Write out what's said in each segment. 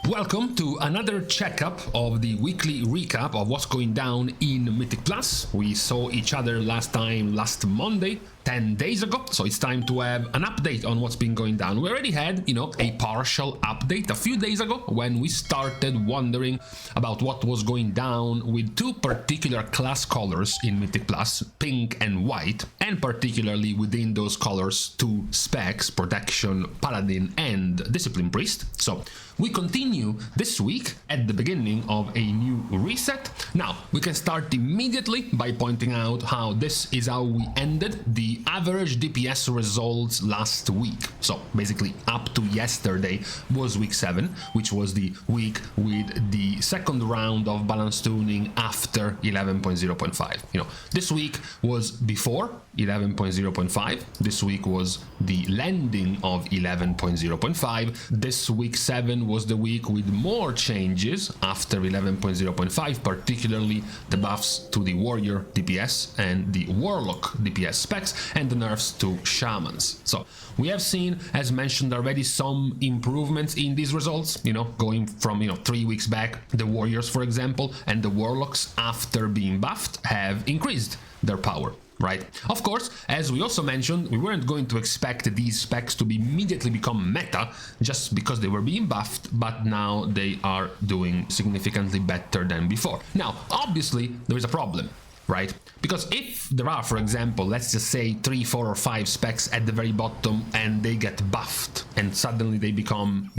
Welcome to another checkup of the weekly recap of what's going down in Mythic Plus. We saw each other last Monday, 10 days ago, so it's time to have an update on what's been going down. We already had, a partial update a few days ago when we started wondering about what was going down with two particular class colors in Mythic Plus, pink and white, and particularly within those colors, two specs, Protection, Paladin, and Discipline Priest. So we continue this week at the beginning of a new reset. Now, we can start immediately by pointing out how this is how we ended the average DPS results last week. So basically up to yesterday was week 7, which was the week with the second round of balance tuning after 11.0.5. This week was before 11.0.5. This week was the landing of 11.0.5. This week 7 was the week with more changes after 11.0.5, particularly the buffs to the warrior DPS and the warlock DPS specs and the nerfs to shamans. So we have seen, as mentioned already, some improvements in these results, going from 3 weeks back. The warriors, for example, and the warlocks, after being buffed, have increased their power. Right. Of course, as we also mentioned, we weren't going to expect these specs to immediately become meta just because they were being buffed, but now they are doing significantly better than before. Now, obviously, there is a problem, right? Because if there are, for example, let's just say 3, 4, or 5 specs at the very bottom and they get buffed and suddenly they become,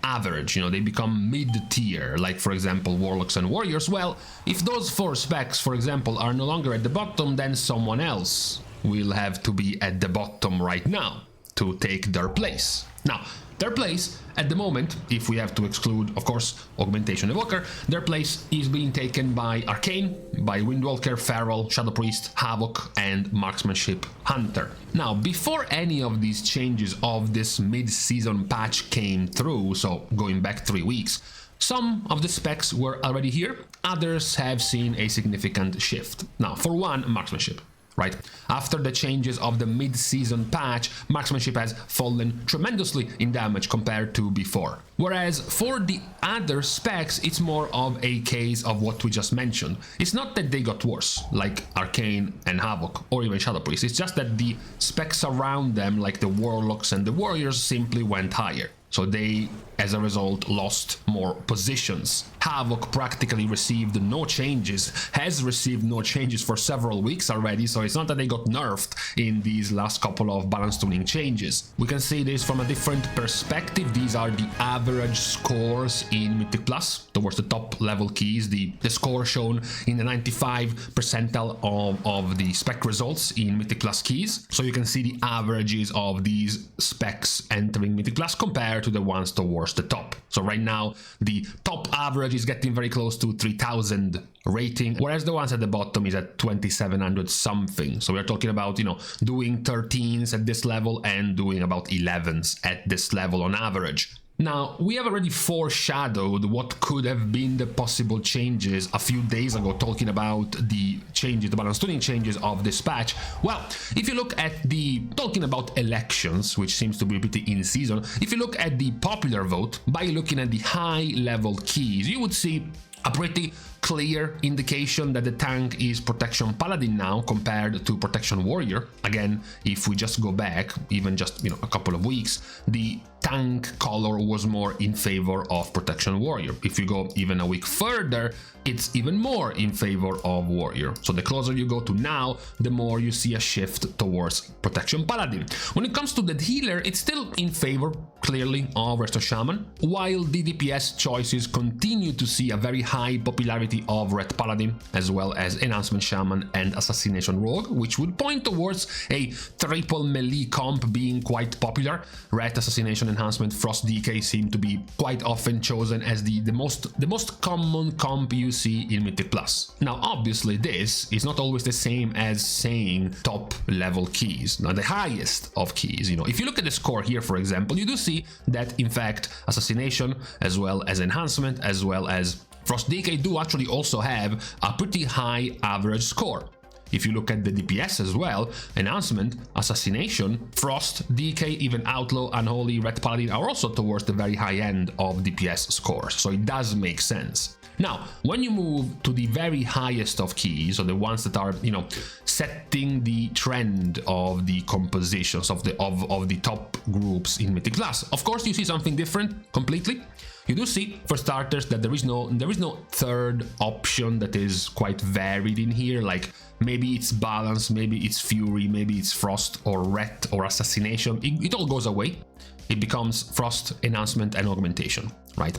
average, they become mid-tier, like for example warlocks and warriors. Well, if those 4 specs, for example, are no longer at the bottom, then someone else will have to be at the bottom right now to take their place. Now, their place at the moment, if we have to exclude, of course, Augmentation Evoker, their place is being taken by Arcane, by Windwalker, Feral, Shadow Priest, Havoc, and Marksmanship Hunter. Now, before any of these changes of this mid-season patch came through, so going back 3 weeks, some of the specs were already here, others have seen a significant shift. Now, for one, Marksmanship. Right. After the changes of the mid-season patch, marksmanship has fallen tremendously in damage compared to before. Whereas for the other specs, it's more of a case of what we just mentioned. It's not that they got worse, like Arcane and Havoc, or even Shadow Priest. It's just that the specs around them, like the Warlocks and the Warriors, simply went higher. So they, as a result, lost more positions. Havoc practically received no changes, has received no changes for several weeks already, so it's not that they got nerfed in these last couple of balance tuning changes. We can see this from a different perspective. These are the average scores in Mythic Plus, towards the top level keys, the score shown in the 95 percentile of the spec results in Mythic Plus keys. So you can see the averages of these specs entering Mythic Plus compared to the ones towards the top. So right now, the top average is getting very close to 3000 rating, whereas the ones at the bottom is at 2700 something. So we're talking about, doing 13s at this level and doing about 11s at this level on average. Now, we have already foreshadowed what could have been the possible changes a few days ago, talking about the changes, the balance tuning changes of this patch. Well, if you look at talking about elections, which seems to be pretty in season, if you look at the popular vote, by looking at the high level keys, you would see a pretty clear indication that the tank is Protection Paladin now compared to Protection Warrior. Again, if we just go back even just a couple of weeks, the tank color was more in favor of Protection Warrior. If you go even a week further, it's even more in favor of Warrior. So the closer you go to now, the more you see a shift towards Protection Paladin. When it comes to the healer, it's still in favor, clearly, of Resto Shaman, while the DPS choices continue to see a very high popularity of Red Paladin, as well as Enhancement Shaman and Assassination Rogue, which would point towards a triple melee comp being quite popular. Red, Assassination, Enhancement, Frost DK seem to be quite often chosen as the most common comp you see in Mythic Plus. Now, obviously, this is not always the same as saying top level keys, not the highest of keys. If you look at the score here, for example, you do see that, in fact, Assassination, as well as Enhancement, as well as Frost DK do actually also have a pretty high average score. If you look at the DPS as well, Enhancement, Assassination, Frost, DK, even Outlaw, Unholy, Red Paladin are also towards the very high end of DPS scores, so it does make sense. Now, when you move to the very highest of keys, or the ones that are, setting the trend of the compositions of the top groups in Mythic Plus, of course you see something different completely. You do see, for starters, that there is no third option that is quite varied in here, like maybe it's Balance, maybe it's Fury, maybe it's Frost or Ret or Assassination. It all goes away. It becomes Frost, Enhancement, and Augmentation, right?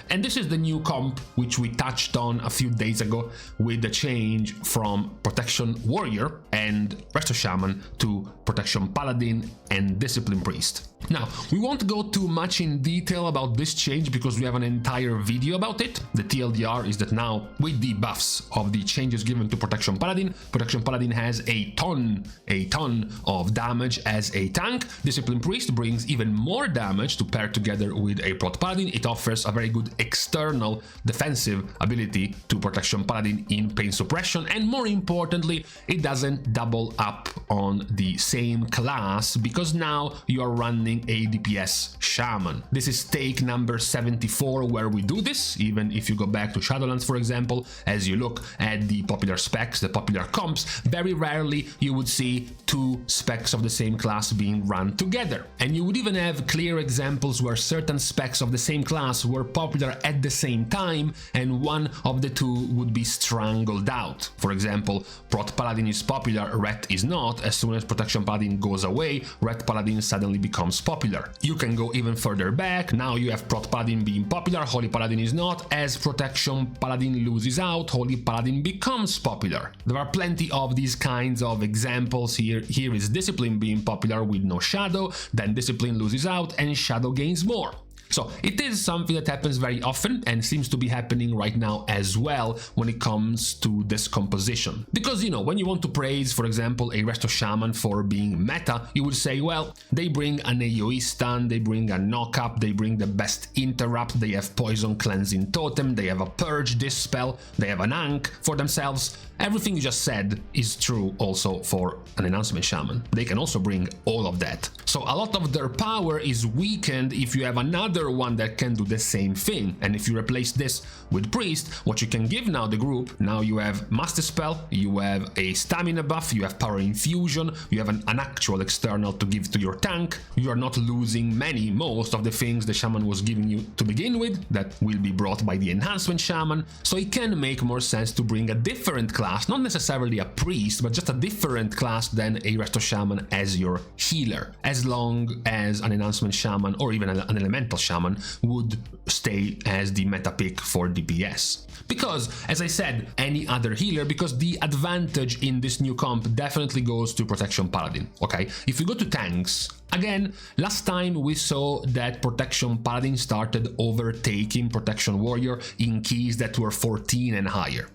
And this is the new comp which we touched on a few days ago with the change from Protection Warrior and Resto Shaman to Protection Paladin and Discipline Priest. Now, we won't go too much in detail about this change because we have an entire video about it. The TLDR is that now, with the buffs of the changes given to Protection Paladin has a ton of damage as a tank. Discipline Priest brings even more damage to pair together with a Prot-Paladin. It offers a very good external defensive ability to Protection Paladin in pain suppression, and more importantly, it doesn't double up on the same class because now you are running a DPS Shaman. This is take number 74 where we do this, even if you go back to Shadowlands, for example. As you look at the popular specs, the popular comps, very rarely you would see two specs of the same class being run together. And you would even have clear examples where certain specs of the same class were popular at the same time and one of the two would be strangled out. For example, Prot Paladin is popular, Ret is not. As soon as Protection Paladin goes away, Ret Paladin suddenly becomes popular. You can go even further back. Now you have Prot Paladin being popular, Holy Paladin is not. As Protection Paladin loses out, Holy Paladin becomes popular. There are plenty of these kinds of examples here. Here is Discipline being popular with no Shadow, then Discipline loses out and Shadow gains more. So it is something that happens very often and seems to be happening right now as well when it comes to this composition. Because, when you want to praise, for example, a Resto Shaman for being meta, you would say, well, they bring an AoE stun, they bring a knock-up, they bring the best interrupt, they have Poison Cleansing Totem, they have a Purge Dispel, they have an Ankh for themselves. Everything you just said is true also for an Enhancement Shaman. They can also bring all of that. So a lot of their power is weakened if you have another one that can do the same thing. And if you replace this with Priest, what you can give now the group, now you have Master Spell, you have a stamina buff, you have Power Infusion, you have an actual external to give to your tank. You are not losing most of the things the Shaman was giving you to begin with that will be brought by the Enhancement Shaman. So it can make more sense to bring a different class, not necessarily a Priest, but just a different class than a Resto Shaman as your healer, as long as an Enhancement Shaman or even an Elemental Shaman would stay as the meta pick for DPS. Because, as I said, any other healer, because the advantage in this new comp definitely goes to Protection Paladin, okay? If you go to tanks, again, last time we saw that Protection Paladin started overtaking Protection Warrior in keys that were 14 and higher.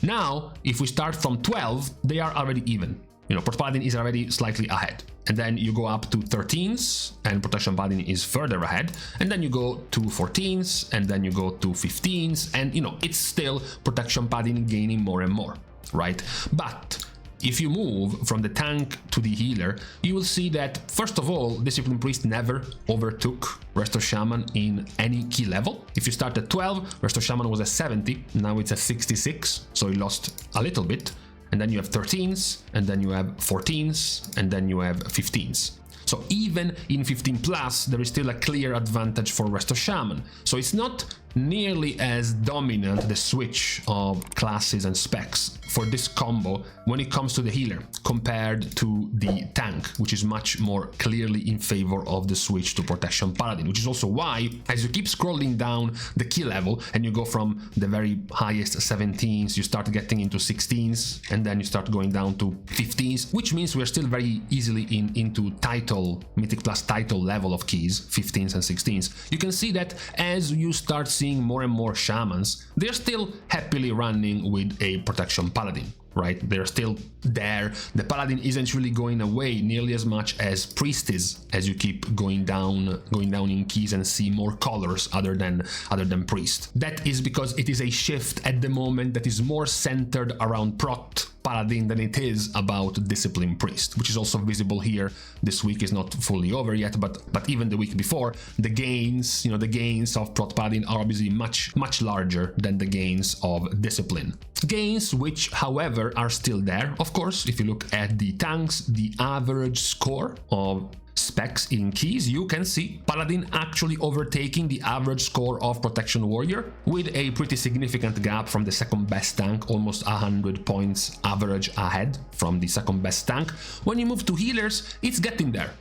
Now, if we start from 12, they are already even. Prot Paladin is already slightly ahead. And then you go up to 13s, and Protection Paladin is further ahead. And then you go to 14s, and then you go to 15s, and it's still Protection Paladin gaining more and more, right? But if you move from the tank to the healer, you will see that, first of all, Discipline Priest never overtook Resto Shaman in any key level. If you start at 12, Resto Shaman was at 70, now it's at 66, so he lost a little bit. And then you have 13s, and then you have 14s, and then you have 15s. So even in 15 plus, there is still a clear advantage for Resto Shaman. So it's not nearly as dominant, the switch of classes and specs for this combo when it comes to the healer compared to the tank, which is much more clearly in favor of the switch to Protection Paladin, which is also why, as you keep scrolling down the key level and you go from the very highest 17s, you start getting into 16s, and then you start going down to 15s, which means we're still very easily into title, Mythic Plus title level of keys, 15s and 16s. You can see that as you start seeing more and more Shamans, they're still happily running with a Protection Paladin, right? They're still there. The Paladin isn't really going away nearly as much as Priest is, as you keep going down in keys and see more colors other than Priest. That is because it is a shift at the moment that is more centered around Prot Paladin than it is about Discipline Priest, which is also visible here. This week is not fully over yet, but even the week before, the gains, the gains of Prot-Paladin are obviously much larger than the gains of Discipline. Gains which, however, are still there. Of course, if you look at the tanks, the average score of specs in keys, you can see Paladin actually overtaking the average score of Protection Warrior with a pretty significant gap from the second best tank, almost 100 points average ahead from the second best tank. When you move to healers, it's getting there.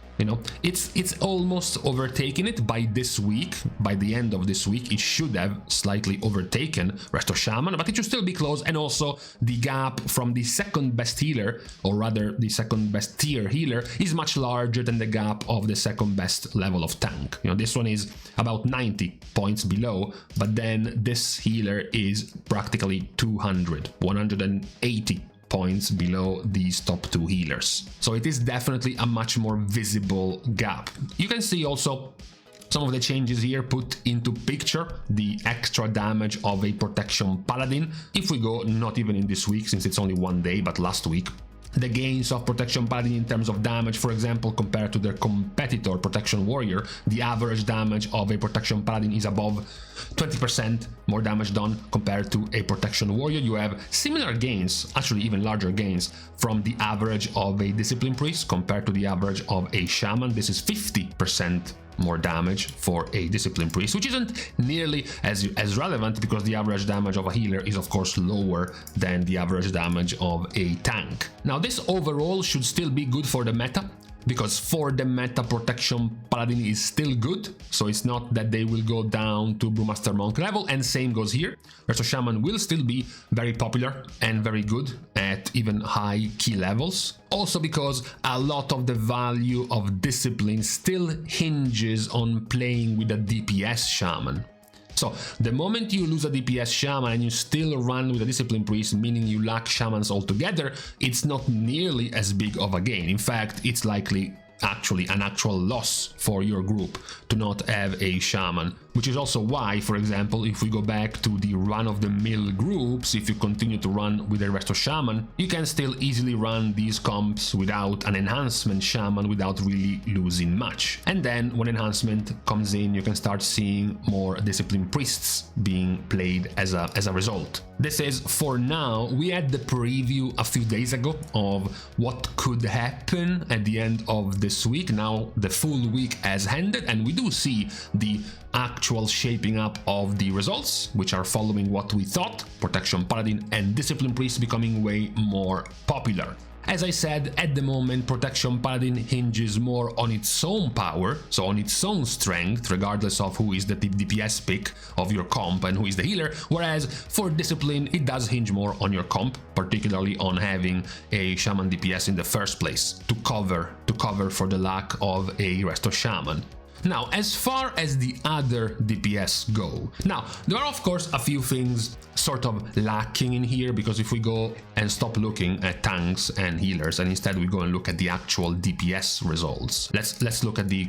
It's almost overtaken it by this week. By the end of this week, it should have slightly overtaken Resto Shaman, but it should still be close. And also the gap from the second best healer, or rather the second best tier healer, is much larger than the gap of the second best level of tank. This one is about 90 points below, but then this healer is practically 180 points below these top two healers. So it is definitely a much more visible gap. You can see also some of the changes here put into picture, the extra damage of a Protection Paladin. If we go not even in this week, since it's only one day, but last week, the gains of Protection Paladin in terms of damage, for example, compared to their competitor Protection Warrior, the average damage of a Protection Paladin is above 20% more damage done compared to a Protection Warrior. You have similar gains, actually even larger gains, from the average of a Discipline Priest compared to the average of a Shaman. This is 50% more damage for a Discipline Priest, which isn't nearly as relevant because the average damage of a healer is of course lower than the average damage of a tank. Now this overall should still be good for the meta, because for the meta, Protection Paladin is still good, so it's not that they will go down to Brewmaster Monk level, and same goes here. Resto Shaman will still be very popular and very good at even high key levels. Also because a lot of the value of Discipline still hinges on playing with a DPS Shaman. So the moment you lose a DPS Shaman and you still run with a Discipline Priest, meaning you lack Shamans altogether, it's not nearly as big of a gain. In fact, it's likely actually an actual loss for your group to not have a Shaman, which is also why, for example, if we go back to the run-of-the-mill groups, if you continue to run with a Resto Shaman, you can still easily run these comps without an enhancement Shaman without really losing much. And then when enhancement comes in, you can start seeing more Discipline Priests being played as a result. This is for now. We had the preview a few days ago of what could happen at the end of this week. Now the full week has ended and we do see the actual shaping up of the results, which are following what we thought: Protection Paladin and Discipline Priest becoming way more popular. As I said, at the moment, Protection Paladin hinges more on its own power, so on its own strength, regardless of who is the DPS pick of your comp and who is the healer, whereas for Discipline, it does hinge more on your comp, particularly on having a Shaman DPS in the first place, to cover for the lack of a Resto Shaman. Now, as far as the other DPS go, now, there are of course a few things sort of lacking in here, because if we go and stop looking at tanks and healers and instead we go and look at the actual DPS results, let's look at the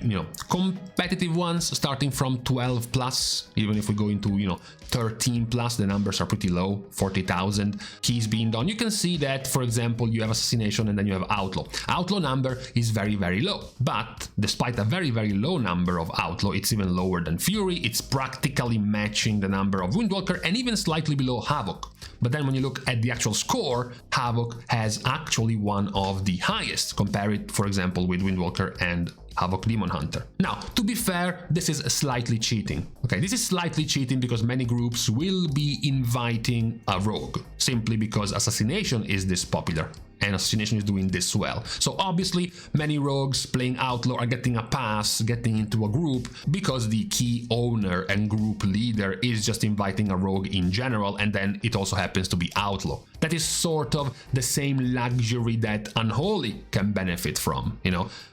competitive ones starting from 12 plus. Even if we go into 13 plus, the numbers are pretty low, 40,000 keys being done. You can see that, for example, you have assassination and then you have outlaw. Outlaw number is very, very low, but despite a very, very low number of outlaw, it's even lower than fury. It's practically matching the number of windwalker and even slightly below havoc. But then when you look at the actual score, havoc has actually one of the highest. Compare it, for example, with windwalker and Havoc Demon Hunter. Now, to be fair, this is slightly cheating. Okay, this is slightly cheating because many groups will be inviting a rogue simply because assassination is this popular and assassination is doing this well. So obviously many rogues playing outlaw are getting a pass, getting into a group, because the key owner and group leader is just inviting a rogue in general, and then it also happens to be outlaw. That is sort of the same luxury that Unholy can benefit from.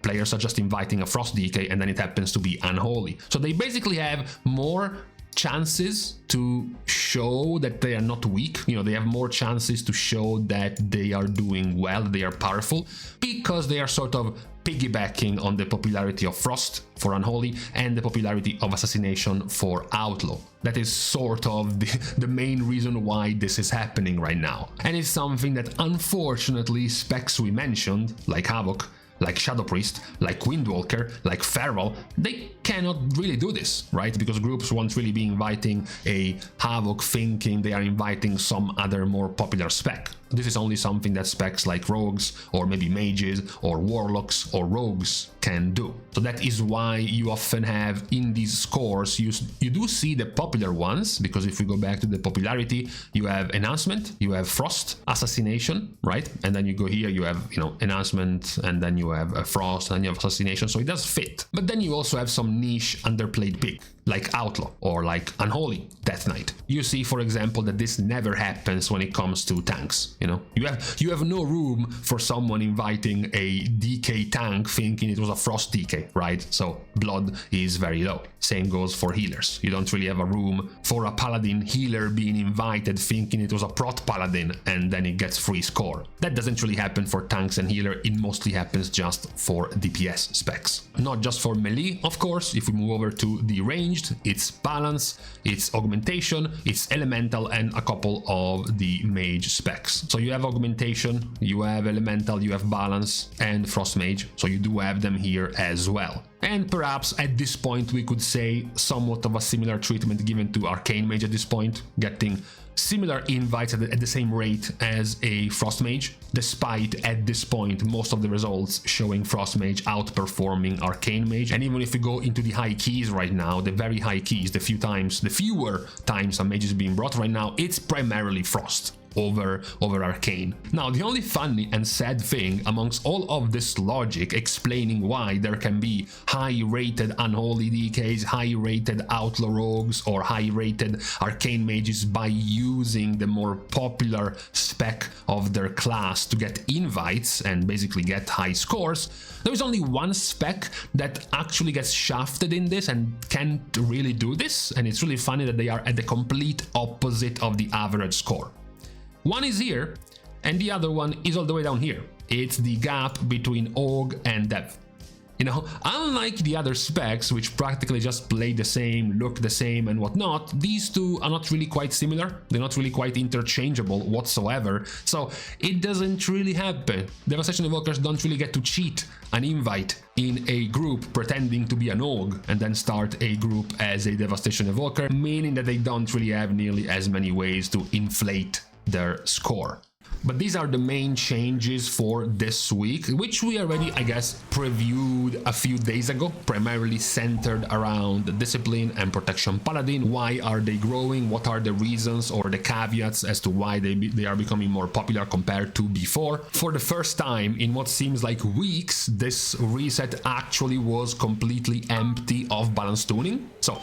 Players are just inviting a Frost DK and then it happens to be Unholy. So they basically have more chances to show that they are not weak. They have more chances to show that they are doing well, they are powerful, because they are sort of piggybacking on the popularity of Frost for Unholy and the popularity of Assassination for Outlaw. That is sort of the main reason why this is happening right now. And it's something that unfortunately specs we mentioned, like Havoc, like Shadow Priest, like Windwalker, like Feral, they cannot really do this, right? Because groups won't really be inviting a Havoc thinking they are inviting some other more popular spec. This is only something that specs like Rogues, or maybe Mages, or Warlocks, or Rogues can do. So that is why you often have in these scores, you do see the popular ones, because if we go back to the popularity, you have Enhancement, you have Frost, Assassination, right? And then you go here, you have, Enhancement, and then you have Frost, and you have Assassination, so it does fit. But then you also have some niche underplayed pick, like Outlaw, or like Unholy Death Knight. You see, for example, that this never happens when it comes to tanks. You have no room for someone inviting a DK tank thinking it was a Frost DK, right? So blood is very low. Same goes for healers. You don't really have a room for a Paladin healer being invited thinking it was a Prot-Paladin and then it gets free score. That doesn't really happen for tanks and healer. It mostly happens just for DPS specs. Not just for melee, of course. If we move over to the ranged, it's balance, it's augmentation, it's elemental, and a couple of the mage specs. So you have augmentation, you have elemental, you have balance, and frost mage. So you do have them here as well. And perhaps at this point we could say somewhat of a similar treatment given to arcane mage at this point, getting similar invites at the same rate as a Frost Mage, despite at this point most of the results showing Frost Mage outperforming Arcane Mage. And even if we go into the high keys right now, the very high keys, the fewer times a mage is being brought right now, it's primarily Frost over Arcane. Now, the only funny and sad thing amongst all of this logic explaining why there can be high-rated Unholy DKs, high-rated Outlaw Rogues, or high-rated Arcane Mages by using the more popular spec of their class to get invites and basically get high scores, there is only one spec that actually gets shafted in this and can't really do this, and it's really funny that they are at the complete opposite of the average score. One is here, and the other one is all the way down here. It's the gap between Aug and Dev. Unlike the other specs, which practically just play the same, look the same, and whatnot, these two are not really quite similar. They're not really quite interchangeable whatsoever, so it doesn't really happen. Devastation Evokers don't really get to cheat an invite in a group pretending to be an Aug and then start a group as a Devastation Evoker, meaning that they don't really have nearly as many ways to inflate their score. But these are the main changes for this week, which we already, I guess, previewed a few days ago, primarily centered around the Discipline and Protection Paladin. Why are they growing? What are the reasons or the caveats as to why they are becoming more popular compared to before? For the first time in what seems like weeks, this reset actually was completely empty of balance tuning. So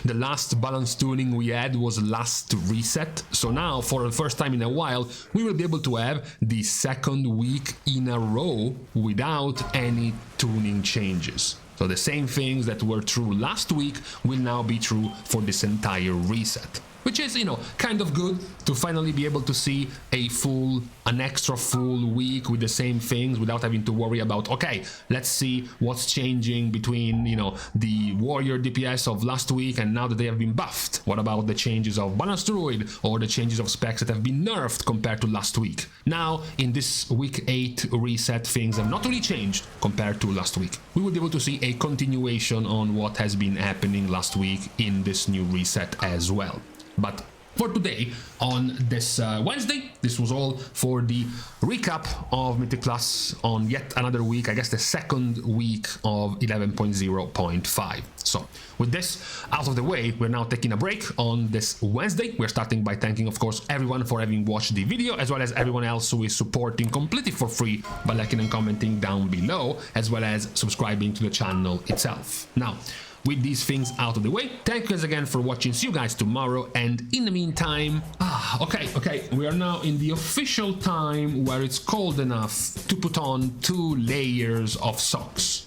the last balance tuning we had was last reset. So now, for the first time in a while, we will be able to have the second week in a row without any tuning changes. So the same things that were true last week will now be true for this entire reset. Which is, kind of good to finally be able to see an extra full week with the same things without having to worry about, okay, let's see what's changing between, the warrior DPS of last week and now that they have been buffed. What about the changes of Balance Druid or the changes of specs that have been nerfed compared to last week? Now, in this week 8 reset, things have not really changed compared to last week. We will be able to see a continuation on what has been happening last week in this new reset as well. But for today, on this Wednesday, this was all for the recap of Mythic Plus on yet another week, I guess the second week of 11.0.5. So with this out of the way, we're now taking a break on this Wednesday. We're starting by thanking, of course, everyone for having watched the video, as well as everyone else who is supporting completely for free by liking and commenting down below, as well as subscribing to the channel itself. Now, with these things out of the way, thank you guys again for watching. See you guys tomorrow, and in the meantime, okay, we are now in the official time where it's cold enough to put on 2 layers of socks.